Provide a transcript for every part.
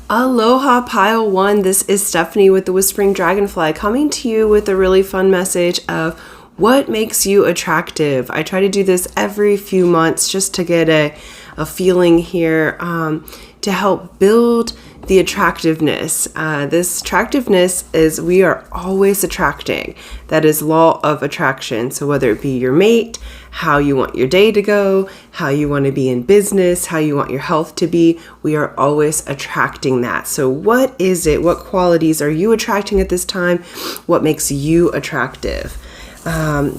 Aloha Pile 1, this is Stephanie with the Whispering Dragonfly coming to you with a really fun message of what makes you attractive. I try to do this every few months just to get a feeling here to help build the attractiveness. This attractiveness is we are always attracting. That is law of attraction. So whether it be your mate, how you want your day to go, how you want to be in business, how you want your health to be, we are always attracting that. So what is it? What qualities are you attracting at this time? What makes you attractive?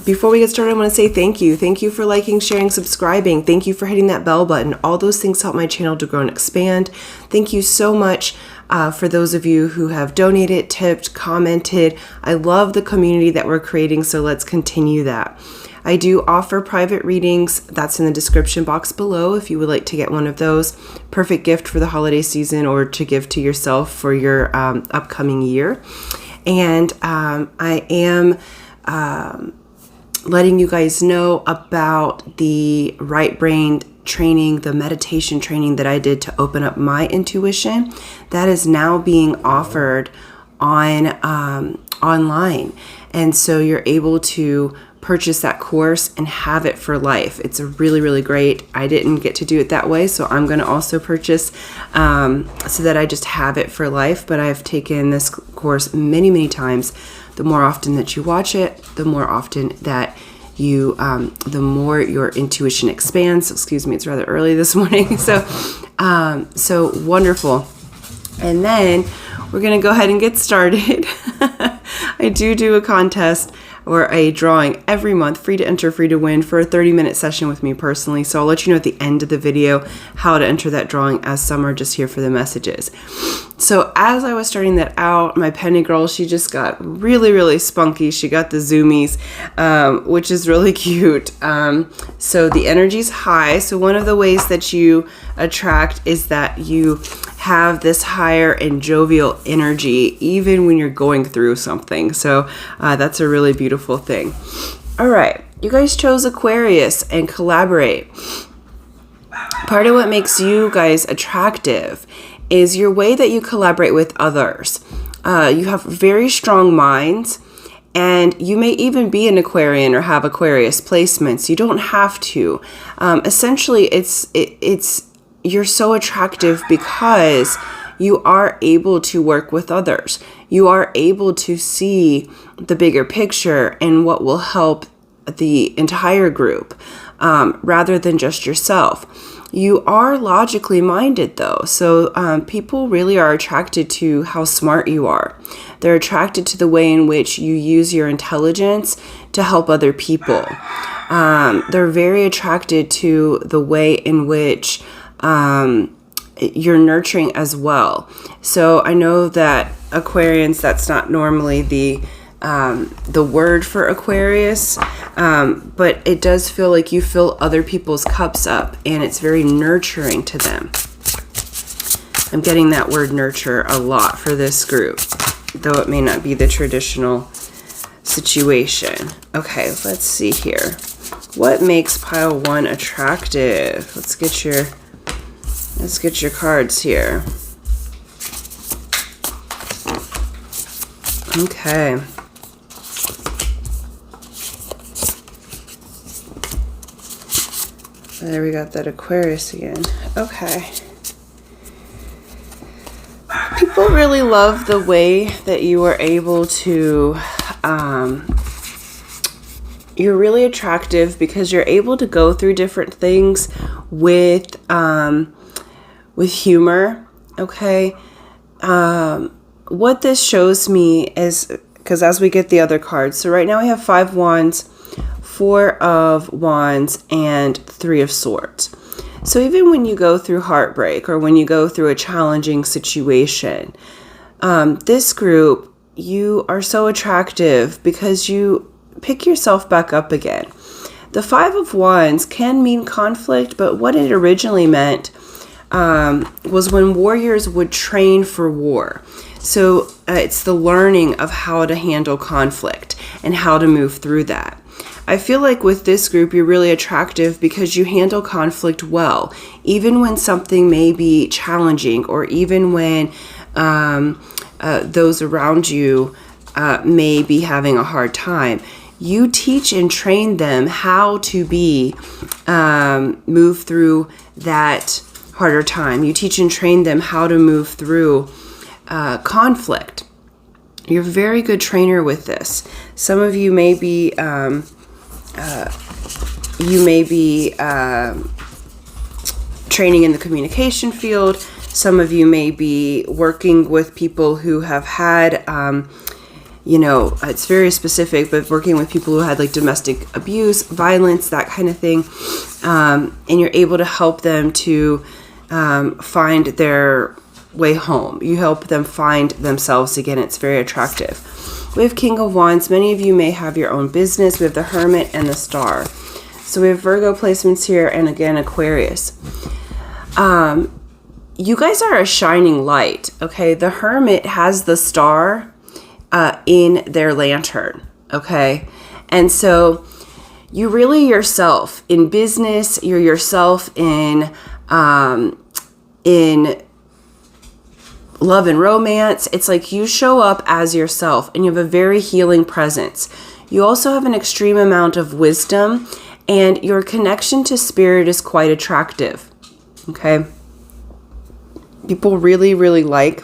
Before we get started, I want to say thank you. Thank you for liking, sharing, subscribing. Thank you for hitting that bell button. All those things help my channel to grow and expand. Thank you so much for those of you who have donated, tipped, commented. I love the community that we're creating, so let's continue that. I do offer private readings. That's in the description box below if you would like to get one of those. Perfect gift for the holiday season or to give to yourself for your upcoming year. And I am letting you guys know about the right brain training, the meditation training that I did to open up my intuition. That is now being offered on online. And so you're able to purchase that course and have it for life. It's a really, really great. I didn't get to do it that way, so I'm going to also purchase so that I just have it for life. But I've taken this course many, many times. The more often that you watch it, the more often that you, the more your intuition expands. Excuse me, it's rather early this morning. So wonderful. And then we're going to go ahead and get started. I do a contest or a drawing every month, free to enter, free to win, for a 30-minute session with me personally. So I'll let you know at the end of the video how to enter that drawing, as some are just here for the messages. So as I was starting that out, my Penny girl, she just got really, really spunky. She got the zoomies, which is really cute. So the energy's high. So one of the ways that you attract is that you have this higher and jovial energy, even when you're going through something. So that's a really beautiful thing. All right, you guys chose Aquarius and collaborate. Part of what makes you guys attractive is your way that you collaborate with others. You have very strong minds, and you may even be an Aquarian or have Aquarius placements. You don't have to. Essentially, it's you're so attractive because you are able to work with others. You are able to see the bigger picture and what will help the entire group rather than just yourself. You are logically minded though, so people really are attracted to how smart you are. They're attracted to the way in which you use your intelligence to help other people. They're very attracted to the way in which you're nurturing as well. So I know that Aquarians, that's not normally the word for Aquarius, but it does feel like you fill other people's cups up, and it's very nurturing to them. I'm getting that word nurture a lot for this group, though it may not be the traditional situation. Okay, let's see here. What makes pile 1 attractive? Let's get your cards here. Okay. There we got that Aquarius again. Okay. People really love the way that you are able to, you're really attractive because you're able to go through different things with humor, okay? What this shows me is, because as we get the other cards, so right now we have 5 wands, 4 of wands, and 3 of swords. So even when you go through heartbreak or when you go through a challenging situation, this group, you are so attractive because you pick yourself back up again. The 5 of wands can mean conflict, but what it originally meant was when warriors would train for war. So it's the learning of how to handle conflict and how to move through that. I feel like with this group, you're really attractive because you handle conflict well, even when something may be challenging, or even when those around you may be having a hard time. You teach and train them how to move through that harder time. You teach and train them how to move through conflict. You're a very good trainer with this. Some of you may be training in the communication field. Some of you may be working with people who have had, it's very specific, but working with people who had like domestic abuse, violence, that kind of thing. And you're able to help them to find their way home. You help them find themselves again. It's very attractive. We have King of Wands. Many of you may have your own business. We have the Hermit and the Star. So we have Virgo placements here, and again, Aquarius. You guys are a shining light, okay? The Hermit has the star in their lantern, okay? And so you really yourself in business, you're yourself in love and romance. It's like you show up as yourself, and you have a very healing presence. You also have an extreme amount of wisdom, and your connection to spirit is quite attractive, okay? People really, really like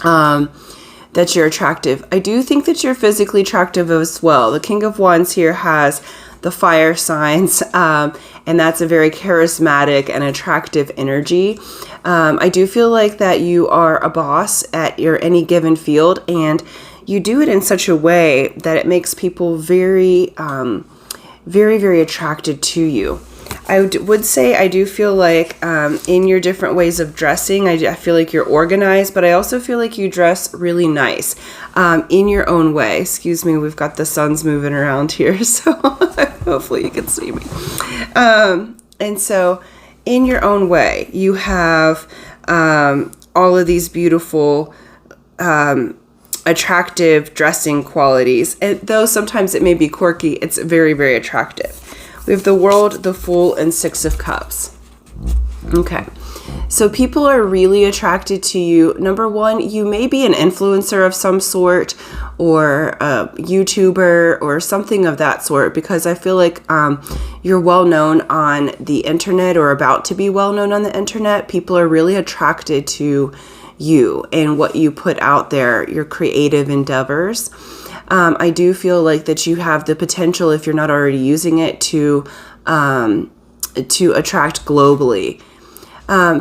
that you're attractive. I do think that you're physically attractive as well. The King of Wands here has the fire signs, and that's a very charismatic and attractive energy. I do feel like that you are a boss at your any given field, and you do it in such a way that it makes people very, very, very attracted to you. I would say I do feel like in your different ways of dressing, I feel like you're organized, but I also feel like you dress really nice in your own way. Excuse me, we've got the suns moving around here, so hopefully you can see me. And so in your own way, you have all of these beautiful attractive dressing qualities. And though sometimes it may be quirky, it's very, very attractive. We have the World, the Fool, and Six of Cups. Okay. So people are really attracted to you. Number one, you may be an influencer of some sort, or a YouTuber or something of that sort, because I feel like you're well known on the internet, or about to be well known on the internet. People are really attracted to you and what you put out there, your creative endeavors. I do feel like that you have the potential, if you're not already using it, to attract globally.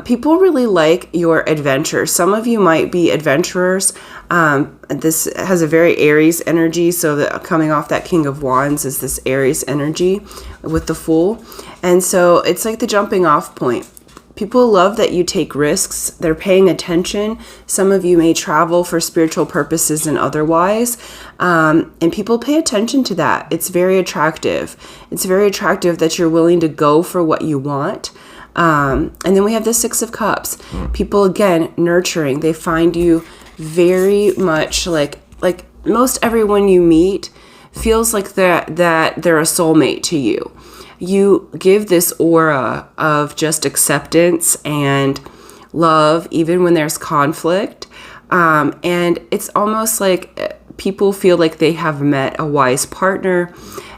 People really like your adventure. Some of you might be adventurers. This has a very Aries energy, so that coming off that King of Wands is this Aries energy with the Fool. And so it's like the jumping off point. People love that you take risks. They're paying attention. Some of you may travel for spiritual purposes and otherwise. And people pay attention to that. It's very attractive. It's very attractive that you're willing to go for what you want. And then we have the Six of Cups. People, again, nurturing. They find you very much like most everyone you meet feels like that they're a soulmate to you. You give this aura of just acceptance and love, even when there's conflict. And it's almost like people feel like they have met a wise partner,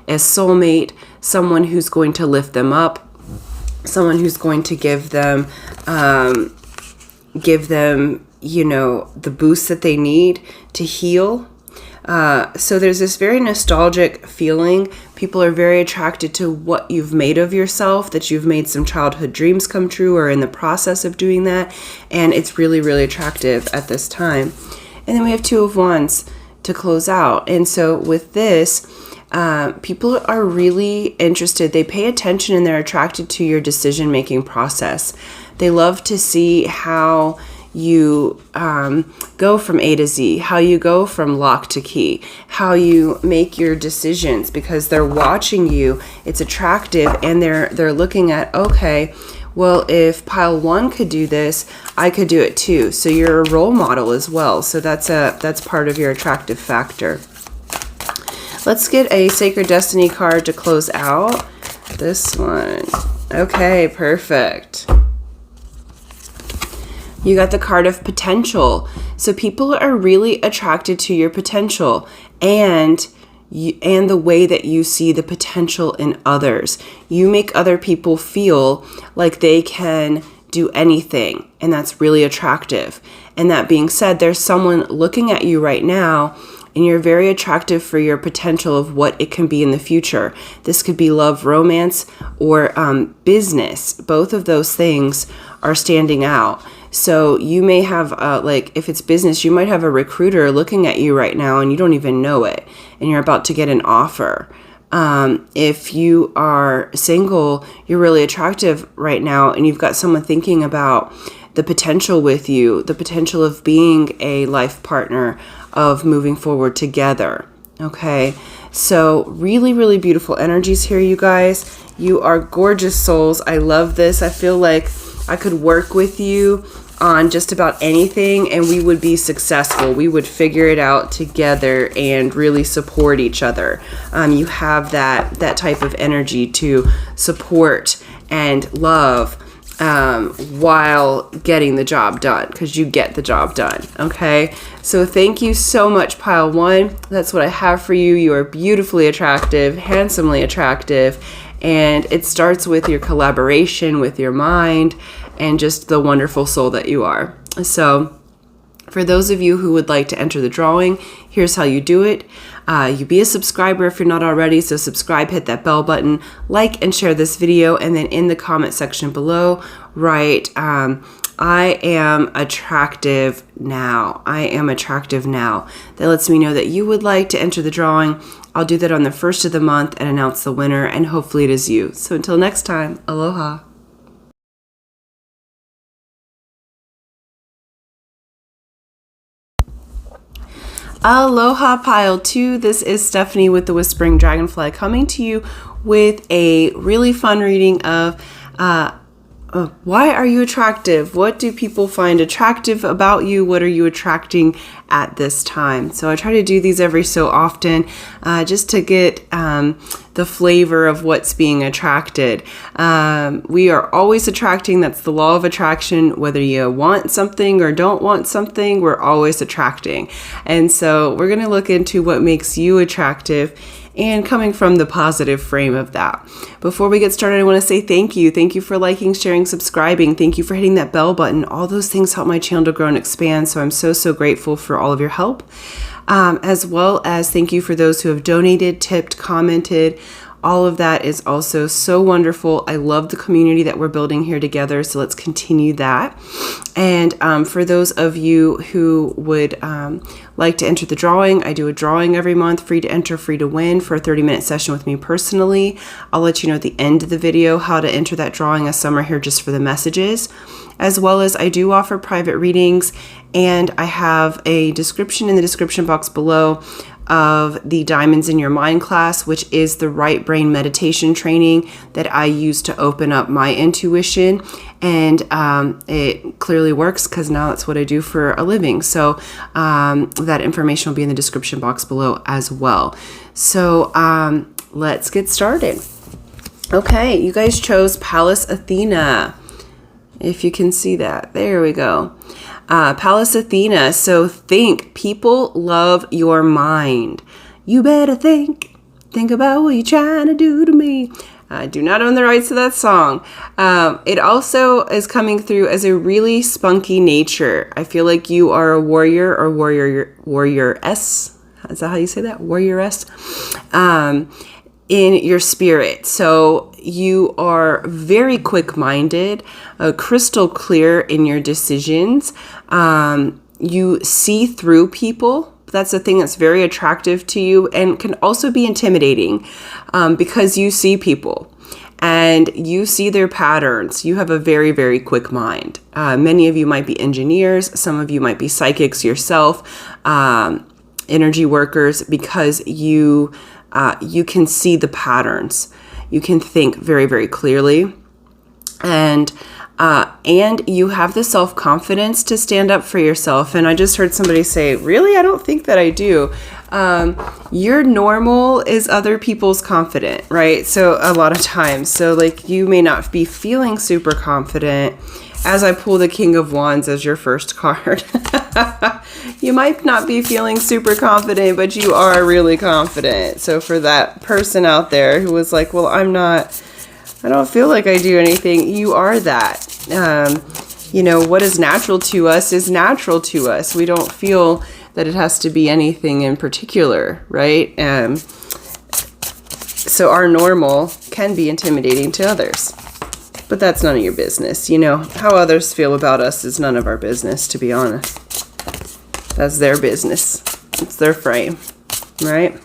a soulmate, someone who's going to lift them up, someone who's going to give them, the boost that they need to heal. So there's this very nostalgic feeling. People are very attracted to what you've made of yourself, that you've made some childhood dreams come true, or in the process of doing that. And it's really, really attractive at this time. And then we have Two of Wands to close out. And so with this, people are really interested. They pay attention, and they're attracted to your decision-making process. They love to see how you go from A to Z, how you go from lock to key, how you make your decisions, because they're watching you. It's attractive, and they're looking at, okay, well, if pile one could do this, I could do it too. So you're a role model as well. So that's part of your attractive factor. Let's get a Sacred Destiny card to close out. This one. Okay, perfect. You got the card of potential. So people are really attracted to your potential and the way that you see the potential in others. You make other people feel like they can do anything, and that's really attractive. And that being said, there's someone looking at you right now, and you're very attractive for your potential of what it can be in the future. This could be love, romance, or business. Both of those things are standing out. So you may have, if it's business, you might have a recruiter looking at you right now and you don't even know it, and you're about to get an offer. If you are single, you're really attractive right now, and you've got someone thinking about the potential with you, the potential of being a life partner, of moving forward together. Okay, so really, really beautiful energies here, you guys. You are gorgeous souls. I love this. I feel like I could work with you on just about anything and we would be successful. We would figure it out together and really support each other. You have that type of energy to support and love while getting the job done, because you get the job done. Okay, so thank you so much, pile one. That's what I have for you. You are beautifully attractive, handsomely attractive, and it starts with your collaboration with your mind and just the wonderful soul that you are. So for those of you who would like to enter the drawing, here's how you do it. You be a subscriber if you're not already, so subscribe, hit that bell button, like and share this video, and then in the comment section below, write, I am attractive now. I am attractive now. That lets me know that you would like to enter the drawing. I'll do that on the first of the month and announce the winner, and hopefully it is you. So until next time, aloha. Aloha pile 2. This is Stephanie with the Whispering Dragonfly coming to you with a really fun reading of why are you attractive? What do people find attractive about you? What are you attracting at this time? So I try to do these every so often just to get the flavor of what's being attracted. We are always attracting. That's the law of attraction. Whether you want something or don't want something, we're always attracting. And so we're going to look into what makes you attractive and coming from the positive frame of that. Before we get started, I want to say thank you. Thank you for liking, sharing, subscribing. Thank you for hitting that bell button. All those things help my channel to grow and expand, so I'm so grateful for all of your help. As well as thank you for those who have donated, tipped, commented. All of that is also so wonderful. I love the community that we're building here together, so let's continue that. And for those of you who would like to enter the drawing, I do a drawing every month, free to enter, free to win, for a 30-minute session with me personally. I'll let you know at the end of the video how to enter that drawing, as some are here just for the messages. As well as I do offer private readings, and I have a description in the description box below of the Diamonds in Your Mind class, which is the right brain meditation training that I use to open up my intuition. And it clearly works because now that's what I do for a living. So that information will be in the description box below as well. So let's get started. Okay, you guys chose Pallas Athena. If you can see that, there we go. Pallas Athena. So think, people love your mind. You better think about what you're trying to do to me. I do not own the rights to that song. It also is coming through as a really spunky nature. I feel like you are a warrior or warrior-ess. Is that how you say that? Warrior-ess. In your spirit. So you are very quick-minded, crystal clear in your decisions. You see through people. That's a thing that's very attractive to you and can also be intimidating because you see people and you see their patterns. You have a very quick mind. Many of you might be engineers. Some of you might be psychics yourself, energy workers, because you can see the patterns. You can think very clearly. And And you have the self-confidence to stand up for yourself. And I just heard somebody say, really? I don't think that I do. Your normal is other people's confident, right? So a lot of times, so like you may not be feeling super confident. As I pull the King of Wands as your first card, you might not be feeling super confident, but you are really confident. So for that person out there who was like, well, I don't feel like I do anything, you are that. What is natural to us is natural to us. We don't feel that it has to be anything in particular, right? So our normal can be intimidating to others. But that's none of your business. How others feel about us is none of our business, to be honest. That's their business. It's their frame, right?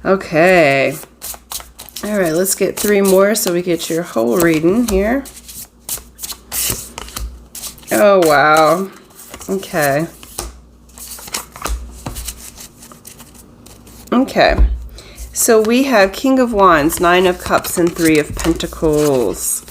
Okay. All right, let's get 3 more so we get your whole reading here. Oh, wow. Okay. Okay. So we have King of Wands, 9 of Cups, and 3 of Pentacles.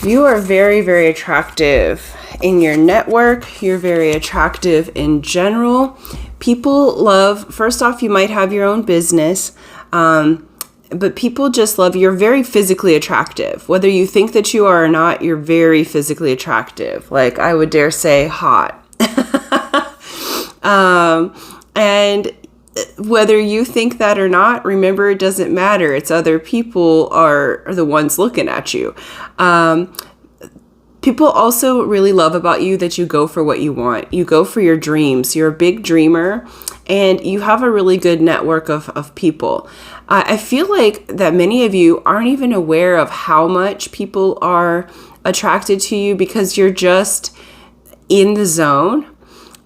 You are very, very attractive in your network. You're very attractive in general. People love, first off, you might have your own business, but people just love, you're very physically attractive. Whether you think that you are or not, you're very physically attractive. Like, I would dare say hot. And whether you think that or not, remember, it doesn't matter. It's other people are the ones looking at you. People also really love about you that you go for what you want. You go for your dreams. You're a big dreamer, and you have a really good network of people. I feel like that many of you aren't even aware of how much people are attracted to you because you're just in the zone.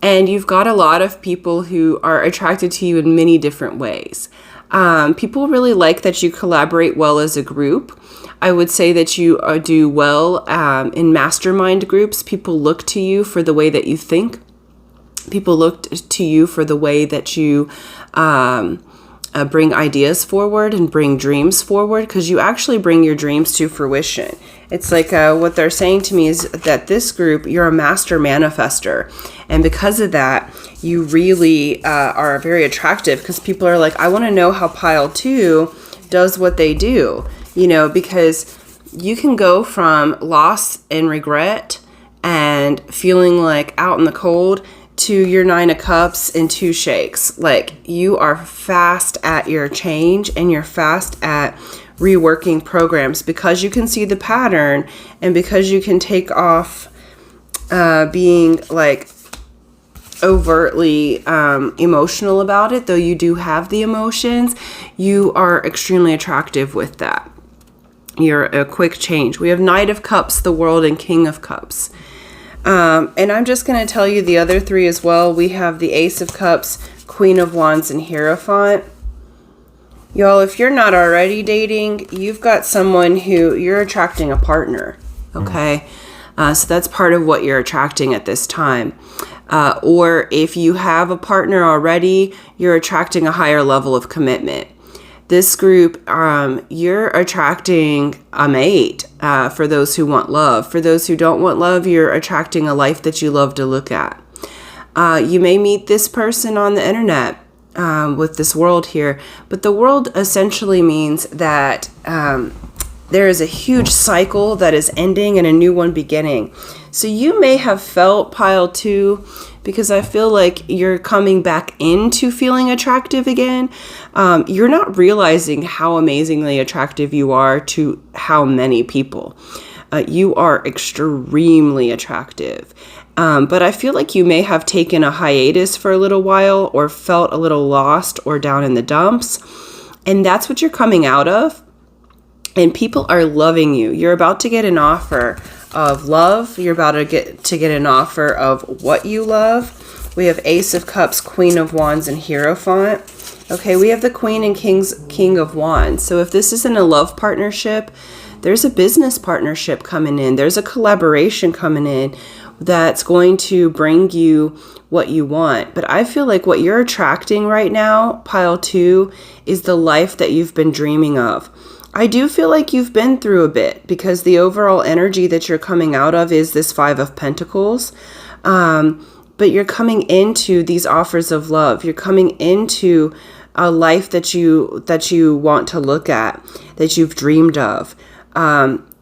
And you've got a lot of people who are attracted to you in many different ways. People really like that you collaborate well as a group. I would say that you do well in mastermind groups. People look to you for the way that you think. People look to you for the way that you bring ideas forward and bring dreams forward, because you actually bring your dreams to fruition. It's like what they're saying to me is that this group, you're a master manifester. And because of that, you really are very attractive, because people are like, I want to know how pile 2 does what they do, because you can go from loss and regret and feeling like out in the cold to your 9 of Cups and 2 shakes. Like, you are fast at your change and you're fast at reworking programs because you can see the pattern, and because you can take off being like overtly emotional about it, though you do have the emotions. You are extremely attractive with that. You're a quick change. We have Knight of Cups, the World, and King of Cups. And I'm just going to tell you the other 3 as well. We have the Ace of Cups, Queen of Wands, and Hierophant. Y'all, if you're not already dating, you've got someone who you're attracting a partner, okay? So that's part of what you're attracting at this time. Or if you have a partner already, you're attracting a higher level of commitment. This group, you're attracting a mate for those who want love. For those who don't want love, you're attracting a life that you love to look at. You may meet this person on the internet with this world here, but the world essentially means that there is a huge cycle that is ending and a new one beginning. So you may have felt pile 2, because I feel like you're coming back into feeling attractive again. You're not realizing how amazingly attractive you are to how many people. You are extremely attractive. But I feel like you may have taken a hiatus for a little while, or felt a little lost or down in the dumps. And that's what you're coming out of. And people are loving you. You're about to get an offer of love. You're about to get an offer of what you love. We have Ace of Cups, Queen of Wands, and Hierophant. Okay, we have the Queen and King of Wands. So if this isn't a love partnership, there's a business partnership coming in. There's a collaboration coming in that's going to bring you what you want. But I feel like what you're attracting right now, pile 2, is the life that you've been dreaming of. I do feel like you've been through a bit, because the overall energy that you're coming out of is this Five of Pentacles. But you're coming into these offers of love. You're coming into a life that you want to look at, that you've dreamed of.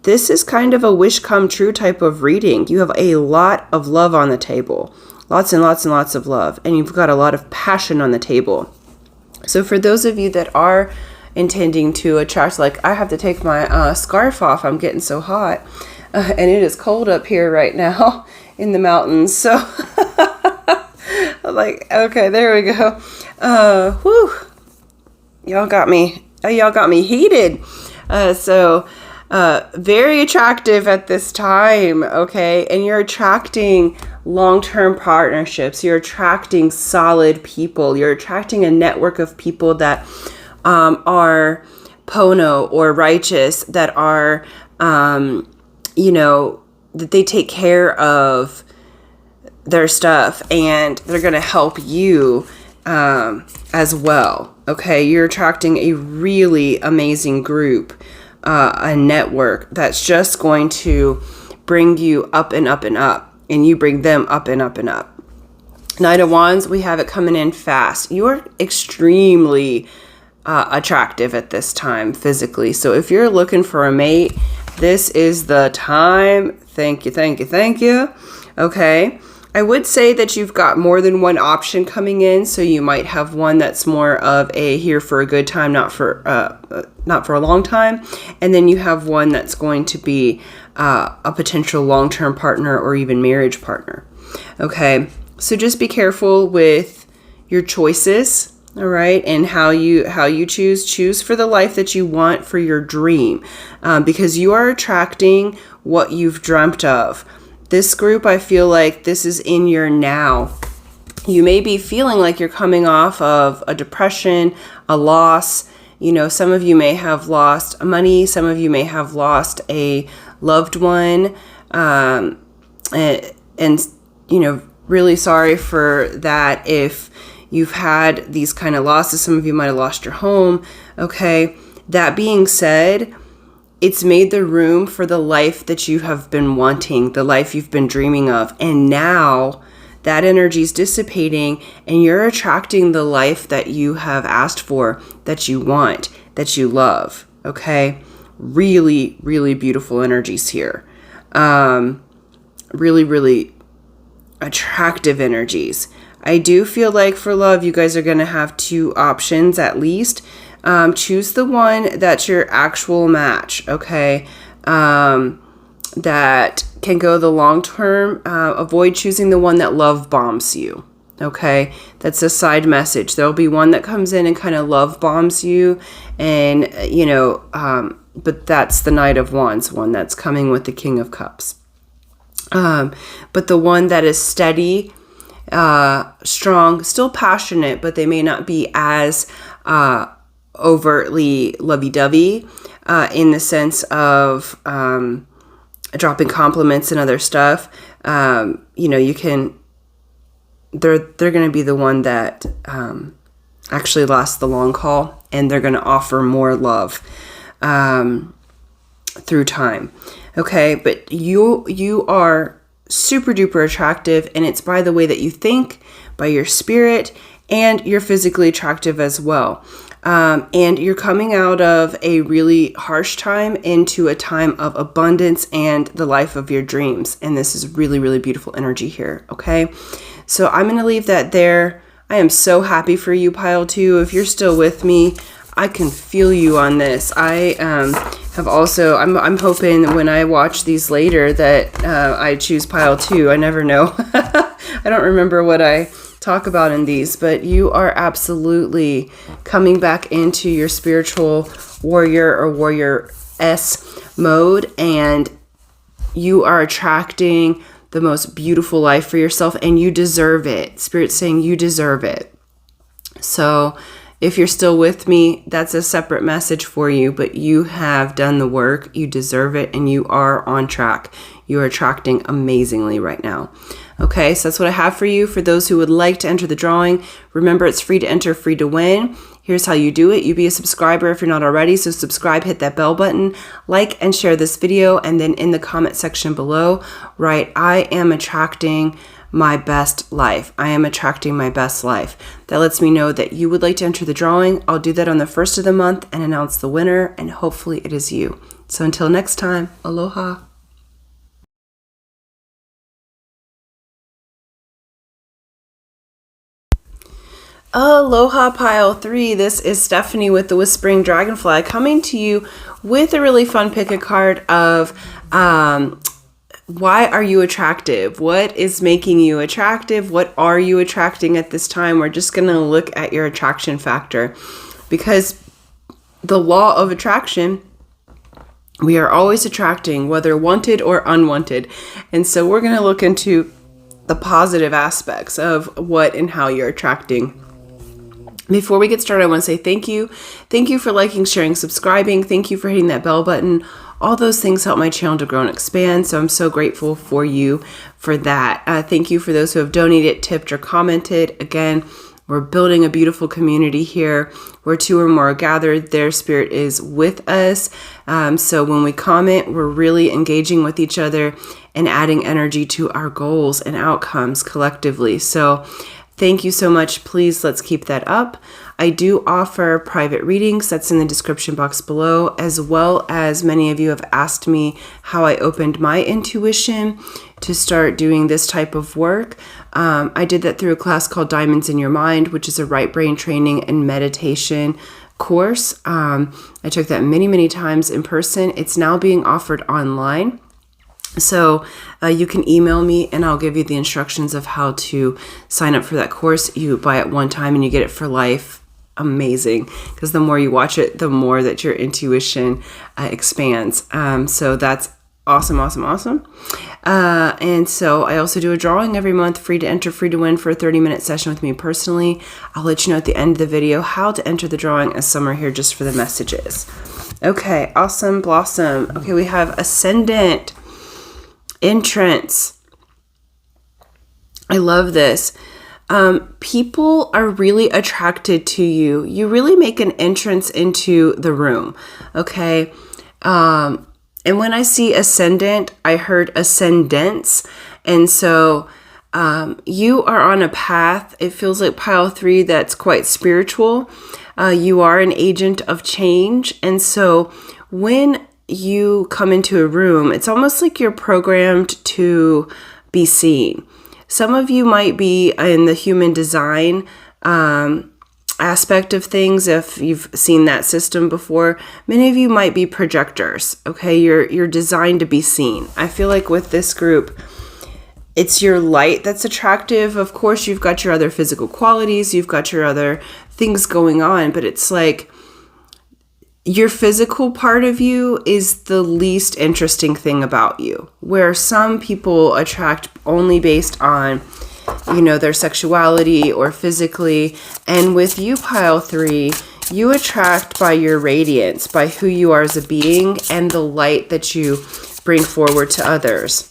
This is kind of a wish come true type of reading. You have a lot of love on the table. Lots and lots and lots of love. And you've got a lot of passion on the table. So for those of you that are intending to attract, like I have to take my scarf off. I'm getting so hot. And it is cold up here right now in the mountains. So like, okay, there we go. Whew. Y'all got me heated. Very attractive at this time, okay? And you're attracting long-term partnerships. You're attracting solid people. You're attracting a network of people that are Pono or righteous, that are, that they take care of their stuff, and they're going to help you as well. Okay, you're attracting a really amazing group, a network that's just going to bring you up and up and up, and you bring them up and up and up. Knight of Wands, we have it coming in fast. You're extremely attractive at this time physically. So if you're looking for a mate, this is the time. Thank you. Okay. I would say that you've got more than one option coming in. So you might have one that's more of a here for a good time, not for a long time. And then you have one that's going to be a potential long-term partner or even marriage partner. Okay. So just be careful with your choices. All right. And how you choose for the life that you want, for your dream, because you are attracting what you've dreamt of. This group, I feel like this is in your now. You may be feeling like you're coming off of a depression, a loss. Some of you may have lost money. Some of you may have lost a loved one. And really sorry for that if you've had these kind of losses. Some of you might have lost your home. Okay. That being said, it's made the room for the life that you have been wanting, the life you've been dreaming of. And now that energy is dissipating, and you're attracting the life that you have asked for, that you want, that you love. Okay. Really, really beautiful energies here. Really, really attractive energies. I do feel like for love, you guys are going to have two options at least. Choose the one that's your actual match, okay? That can go the long term. Avoid choosing the one that love bombs you, okay? That's a side message. There'll be one that comes in and kind of love bombs you, and, but that's the Knight of Wands one that's coming with the King of Cups. But the one that is steady, strong, still passionate, but they may not be as overtly lovey-dovey in the sense of dropping compliments and other stuff. You can. They're going to be the one that actually lasts the long haul, and they're going to offer more love through time. Okay, but you are super duper attractive, and it's by the way that you think, by your spirit, and you're physically attractive as well. And you're coming out of a really harsh time into a time of abundance and the life of your dreams. And this is really, really beautiful energy here. Okay. So I'm going to leave that there. I am so happy for you, Pile 2. If you're still with me, I can feel you on this. I have also, I'm hoping when I watch these later that I choose Pile 2. I never know. I don't remember what I talk about in these, but you are absolutely coming back into your spiritual warrior or warrior-ess mode, and you are attracting the most beautiful life for yourself, and you deserve it. Spirit's saying you deserve it. So if you're still with me, that's a separate message for you, but you have done the work, you deserve it, and you are on track. You are attracting amazingly right now. Okay, so that's what I have for you. For those who would like to enter the drawing, remember it's free to enter, free to win. Here's how you do it. You be a subscriber if you're not already. So subscribe, hit that bell button, like and share this video. And then in the comment section below, write, I am attracting my best life. I am attracting my best life. That lets me know that you would like to enter the drawing. I'll do that on the first of the month and announce the winner. And hopefully it is you. So until next time, aloha. Aloha Pile 3, this is Stephanie with the Whispering Dragonfly coming to you with a really fun pick a card of why are you attractive? What is making you attractive? What are you attracting at this time? We're just going to look at your attraction factor because the law of attraction, we are always attracting whether wanted or unwanted. And so we're going to look into the positive aspects of what and how you're attracting. Before we get started, I want to say thank you. Thank you for liking, sharing, subscribing. Thank you for hitting that bell button. All those things help my channel to grow and expand. So I'm so grateful for you for that. Thank you for those who have donated, tipped, or commented. Again, we're building a beautiful community here where two or more are gathered. Their spirit is with us. So when we comment, we're really engaging with each other and adding energy to our goals and outcomes collectively. So thank you so much. Please, let's keep that up. I do offer private readings. That's in the description box below, as well as many of you have asked me how I opened my intuition to start doing this type of work. I did that through a class called Diamonds in Your Mind, which is a right brain training and meditation course. I took that many, many times in person. It's now being offered online. So you can email me and I'll give you the instructions of how to sign up for that course. You buy it one time and you get it for life. Amazing. Because the more you watch it, the more that your intuition expands. So that's awesome, awesome, awesome. And so I also do a drawing every month, free to enter, free to win, for a 30-minute session with me personally. I'll let you know at the end of the video how to enter the drawing, as some are here just for the messages. Okay, awesome, blossom. Okay, we have Ascendant. Entrance. I love this. People are really attracted to you. You really make an entrance into the room. Okay. And when I see ascendant, I heard ascendance. And so you are on a path. It feels like pile 3 that's quite spiritual. You are an agent of change. And so when you come into a room, it's almost like you're programmed to be seen. Some of you might be in the human design aspect of things. If you've seen that system before, many of you might be projectors. Okay, you're designed to be seen. I feel like with this group, it's your light that's attractive. Of course, you've got your other physical qualities, you've got your other things going on, but it's like your physical part of you is the least interesting thing about you, where some people attract only based on, their sexuality or physically. And with you, pile 3, you attract by your radiance, by who you are as a being and the light that you bring forward to others.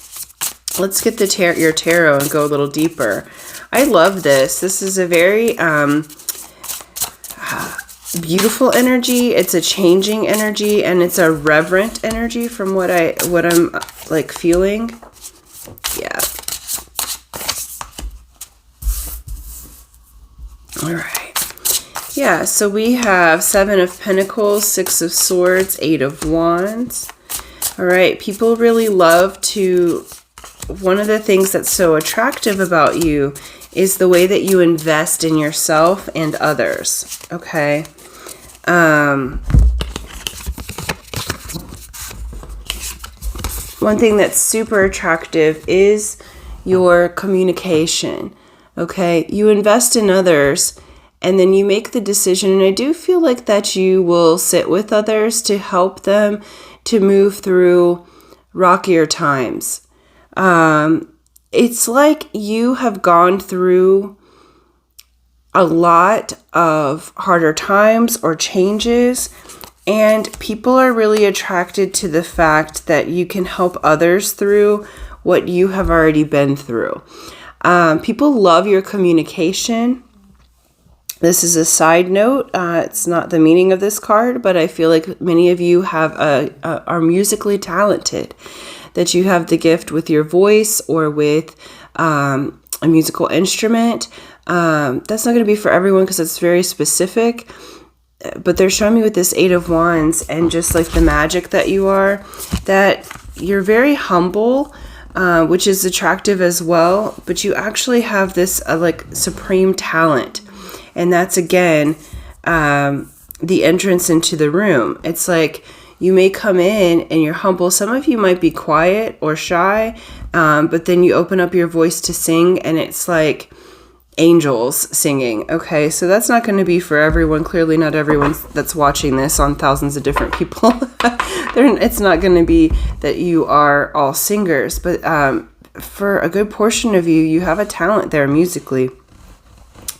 Let's get your tarot and go a little deeper. I love this. This is a very beautiful energy. It's a changing energy, and it's a reverent energy from what I'm like feeling. Yeah. All right. Yeah, so we have 7 of Pentacles, 6 of Swords, 8 of Wands. All right, people really love to, one of the things that's so attractive about you is the way that you invest in yourself and others. Okay. One thing that's super attractive is your communication. Okay, you invest in others and then you make the decision, and I do feel like that you will sit with others to help them to move through rockier times. It's like you have gone through a lot of harder times or changes, and people are really attracted to the fact that you can help others through what you have already been through. People love your communication. This is a side note. It's not the meaning of this card, but I feel like many of you are musically talented, that you have the gift with your voice or with a musical instrument. That's not going to be for everyone because it's very specific. But they're showing me with this Eight of Wands and just like the magic that you are, that you're very humble, which is attractive as well. But you actually have this like supreme talent. And that's, again, the entrance into the room. It's like you may come in and you're humble. Some of you might be quiet or shy, but then you open up your voice to sing and it's like angels singing. Okay, so that's not going to be for everyone. Clearly not everyone that's watching this on thousands of different people. It's not going to be that you are all singers, but for a good portion of you, you have a talent there musically.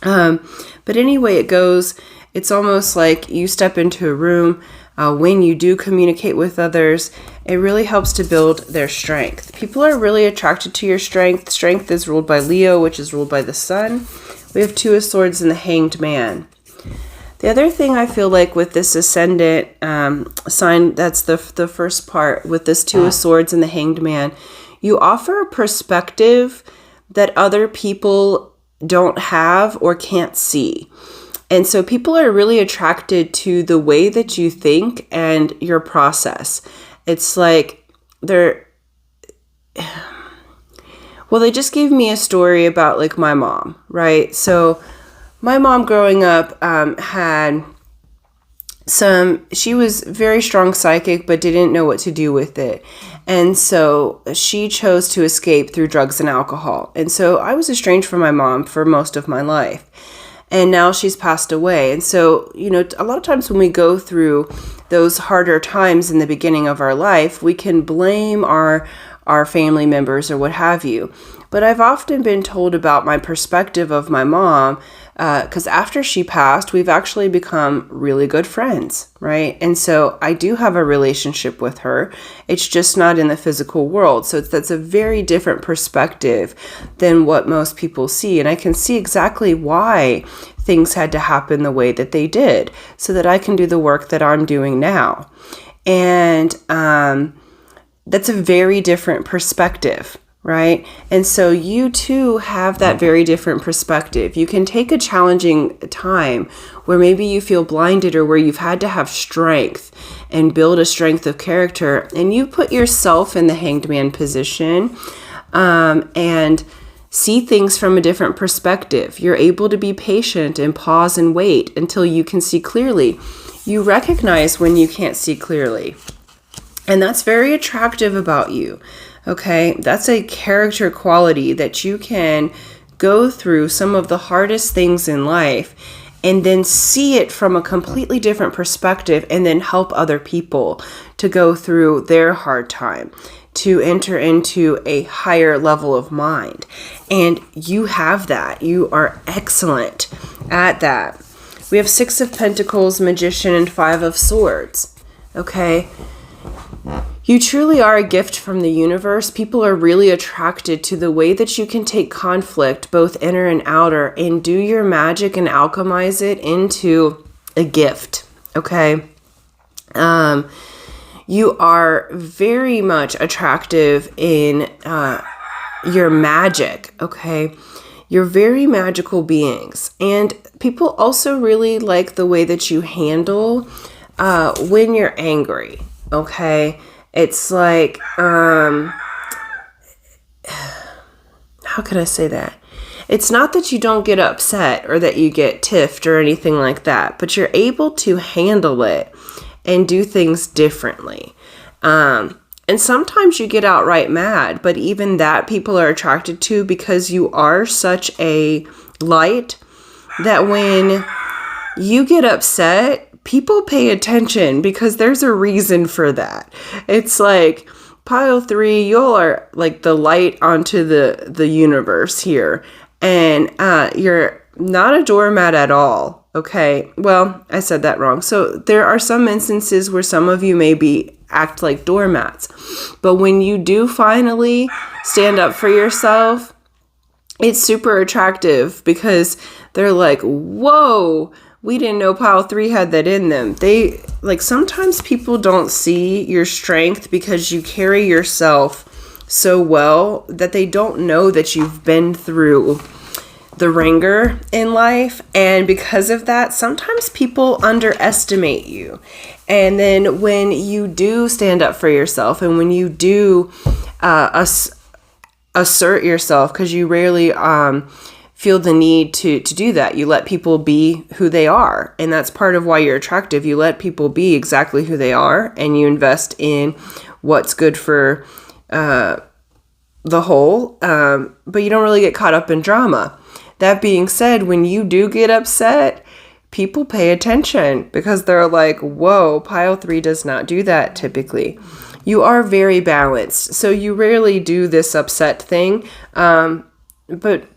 But anyway, it goes, it's almost like you step into a room, when you do communicate with others, it really helps to build their strength. People are really attracted to your strength. Strength is ruled by Leo, which is ruled by the sun. We have Two of Swords and the Hanged Man. The other thing I feel like with this ascendant sign, that's the first part, with this Two of Swords and the Hanged Man, you offer a perspective that other people don't have or can't see. And so people are really attracted to the way that you think and your process. It's like they just gave me a story about like my mom, right? So my mom growing up she was very strong psychic, but didn't know what to do with it. And so she chose to escape through drugs and alcohol. And so I was estranged from my mom for most of my life. And now she's passed away. And so, a lot of times when we go through those harder times in the beginning of our life, we can blame our family members or what have you. But I've often been told about my perspective of my mom, because after she passed, we've actually become really good friends, right? And so I do have a relationship with her. It's just not in the physical world. So that's a very different perspective than what most people see. And I can see exactly why things had to happen the way that they did so that I can do the work that I'm doing now. And that's a very different perspective. Right? And so you too have that very different perspective. You can take a challenging time where maybe you feel blinded or where you've had to have strength and build a strength of character, and you put yourself in the Hanged Man position and see things from a different perspective. You're able to be patient and pause and wait until you can see clearly. You recognize when you can't see clearly. And that's very attractive about you. Okay, that's a character quality that you can go through some of the hardest things in life and then see it from a completely different perspective and then help other people to go through their hard time, to enter into a higher level of mind. And you have that. You are excellent at that. We have Six of Pentacles, Magician, and Five of Swords. Okay. You truly are a gift from the universe. People are really attracted to the way that you can take conflict, both inner and outer, and do your magic and alchemize it into a gift, okay? You are very much attractive in your magic, okay? You're very magical beings. And people also really like the way that you handle when you're angry, okay? It's like, how can I say that? It's not that you don't get upset or that you get tiffed or anything like that, but you're able to handle it and do things differently. And sometimes you get outright mad, but even that people are attracted to because you are such a light that when you get upset, people pay attention because there's a reason for that. It's like pile 3, y'all are like the light onto the universe here. And you're not a doormat at all. Okay. Well, I said that wrong. So there are some instances where some of you act like doormats. But when you do finally stand up for yourself it's super attractive because they're like, whoa, we didn't know pile 3 had that in them. They like, sometimes people don't see your strength because you carry yourself so well that they don't know that you've been through the ringer in life. And because of that, sometimes people underestimate you. And then when you do stand up for yourself, and when you do assert yourself, because you rarely feel the need to do that. You let people be who they are. And that's part of why you're attractive. You let people be exactly who they are, and you invest in what's good for the whole. But you don't really get caught up in drama. That being said, when you do get upset, people pay attention because they're like, whoa, pile 3 does not do that typically. You are very balanced, so you rarely do this upset thing, but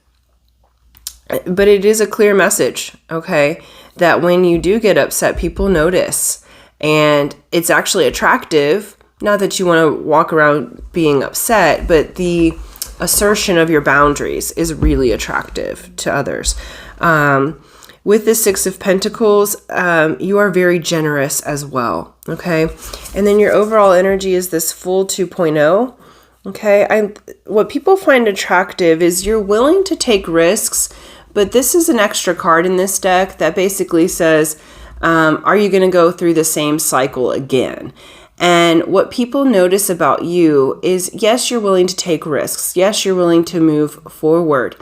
it is a clear message, okay, that when you do get upset, people notice, and it's actually attractive. Not that you want to walk around being upset, but the assertion of your boundaries is really attractive to others. With the 6 of Pentacles, you are very generous as well, okay? And then your overall energy is this full 2.0, okay? What people find attractive is you're willing to take risks, but this is an extra card in this deck that basically says, are you going to go through the same cycle again? And what people notice about you is, yes, you're willing to take risks. Yes, you're willing to move forward.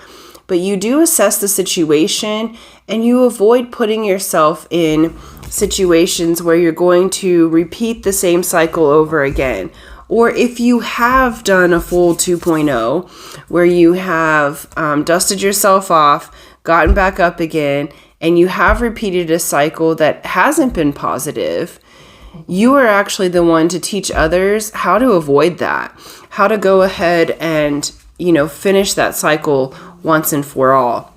But you do assess the situation, and you avoid putting yourself in situations where you're going to repeat the same cycle over again. Or if you have done a full 2.0, where you have dusted yourself off, gotten back up again, and you have repeated a cycle that hasn't been positive, you are actually the one to teach others how to avoid that, how to go ahead and, finish that cycle once and for all.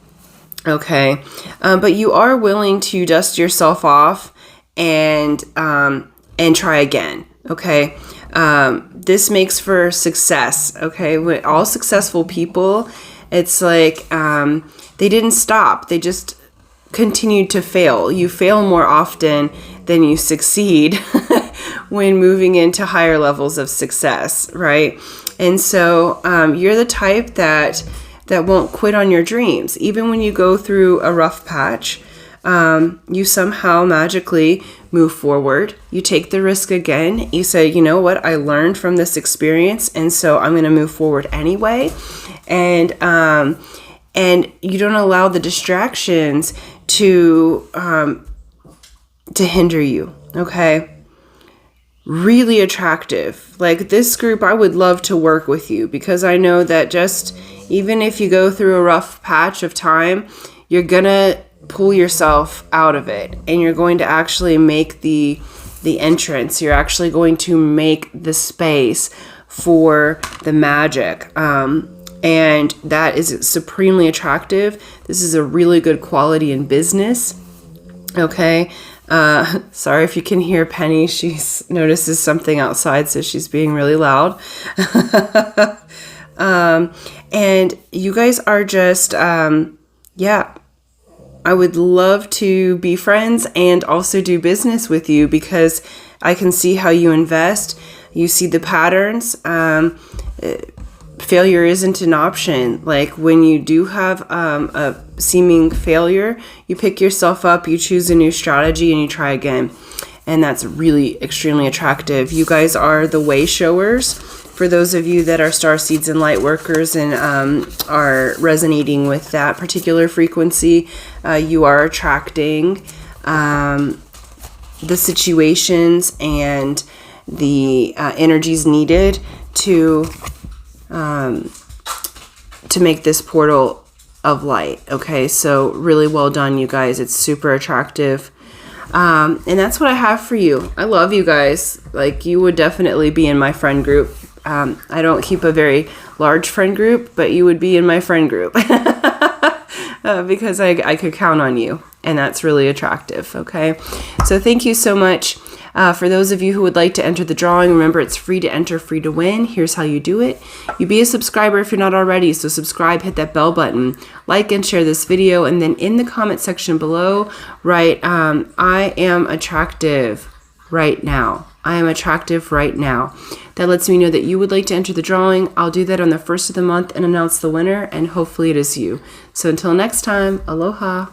Okay. But you are willing to dust yourself off and try again. Okay. This makes for success. Okay. With all successful people, it's like, they didn't stop. They just continued to fail. You fail more often than you succeed when moving into higher levels of success, right? And so you're the type that won't quit on your dreams. Even when you go through a rough patch, you somehow magically move forward. You take the risk again. You say, you know what? I learned from this experience, and so I'm going to move forward anyway. And you don't allow the distractions to hinder you. Okay. Really attractive. Like, this group, I would love to work with you, because I know that just even if you go through a rough patch of time, you're gonna pull yourself out of it, and you're going to actually make the entrance. You're actually going to make the space for the magic. And that is supremely attractive. This is a really good quality in business. Okay. Sorry if you can hear Penny. She notices something outside, so she's being really loud. And you guys are just, I would love to be friends and also do business with you, because I can see how you invest. You see the patterns. Failure isn't an option. Like, when you do have a seeming failure, you pick yourself up, you choose a new strategy, and you try again. And that's really extremely attractive. You guys are the way showers. For those of you that are star seeds and light workers and are resonating with that particular frequency, you are attracting the situations and the energies needed to make this portal of light. Okay, so really well done, you guys. It's super attractive. And that's what I have for you. I love you guys. Like, you would definitely be in my friend group. I don't keep a very large friend group, but you would be in my friend group because I could count on you, and that's really attractive. Okay, so thank you so much. For those of you who would like to enter the drawing, remember it's free to enter, free to win. Here's how you do it. You be a subscriber if you're not already, so subscribe, hit that bell button, like and share this video, and then in the comment section below, write, I am attractive right now. I am attractive right now. That lets me know that you would like to enter the drawing. I'll do that on the first of the month and announce the winner, and hopefully it is you. So until next time, aloha.